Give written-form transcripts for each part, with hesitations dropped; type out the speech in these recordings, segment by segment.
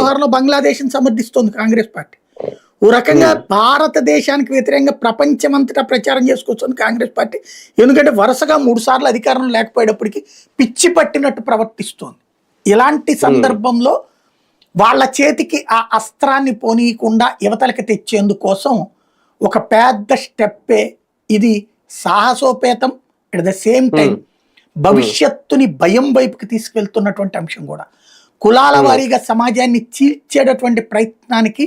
వ్యవహారంలో బంగ్లాదేశ్ని సమర్థిస్తోంది కాంగ్రెస్ పార్టీ. ఓ రకంగా భారతదేశానికి వ్యతిరేకంగా ప్రపంచమంతటా ప్రచారం చేసుకొస్తుంది కాంగ్రెస్ పార్టీ. ఎందుకంటే వరుసగా 3 సార్లు అధికారంలో లేకపోయేటప్పటికి పిచ్చి పట్టినట్టు ప్రవర్తిస్తోంది. ఇలాంటి సందర్భంలో వాళ్ళ చేతికి ఆ అస్త్రాన్ని పోనీయకుండా యువతలకి తెచ్చేందుకోసం ఒక పెద్ద స్టెప్పే ఇది. సాహసోపేతం, అట్ ద సేమ్ టైం భవిష్యత్తుని భయం వైపుకి తీసుకెళ్తున్నటువంటి అంశం కూడా. కులాల వారీగా సమాజాన్ని చీల్చేటటువంటి ప్రయత్నానికి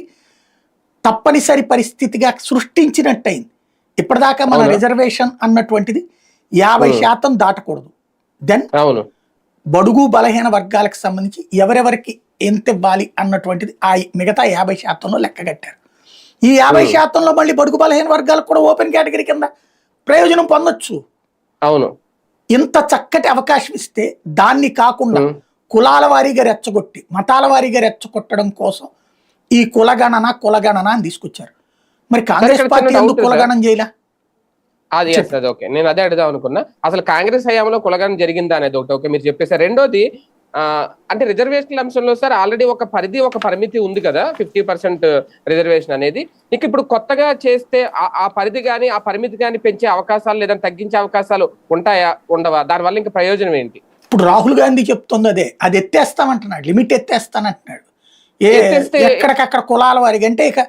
తప్పనిసరి పరిస్థితిగా సృష్టించినట్టయింది. ఇప్పటిదాకా మన రిజర్వేషన్ అన్నటువంటిది 50% దాటకూడదు. దెన్ బడుగు బలహీన వర్గాలకు సంబంధించి ఎవరెవరికి ఎంత ఇవ్వాలి అన్నటువంటిది ఆ మిగతా 50%లో లెక్కగట్టారు. ఈ 50%లో మళ్ళీ బడుగు బలహీన వర్గాలకు కూడా ఓపెన్ కేటగిరీ కింద ప్రయోజనం పొందొచ్చు. అవును, ఇంత చక్కటి అవకాశం ఇస్తే దాన్ని కాకుండా కులాల వారీగా రెచ్చగొట్టి మతాల వారీగా రెచ్చగొట్టడం కోసం ఈ కులగణన అని తీసుకొచ్చారు. మరి కాంగ్రెస్ పార్టీ ఎందుకు కులగణన చేయలే? అది ఓకే, నేను అదే అడుగుదాం అనుకున్నా. అసలు కాంగ్రెస్ హయాంలో కులగణన జరిగిందా అనేది ఒకటి ఓకే మీరు చెప్పేసారు. రెండోది అంటే రిజర్వేషన్ అంశంలో సార్ ఆల్రెడీ ఒక పరిమితి ఉంది కదా, 50% రిజర్వేషన్ అనేది. ఇక ఇప్పుడు కొత్తగా చేస్తే ఆ పరిధి కానీ ఆ పరిమితి కానీ పెంచే అవకాశాలు లేదా తగ్గించే అవకాశాలు ఉంటాయా, ఉండవా? దానివల్ల ఇంకా ప్రయోజనం ఏంటి? ఇప్పుడు రాహుల్ గాంధీ చెప్తుంది అది ఎత్తేస్తామంటున్నాడు, లిమిట్ ఎత్తేస్తానంటున్నాడు. ఎక్కడికక్కడ కులాల వారికి అంటే ఇక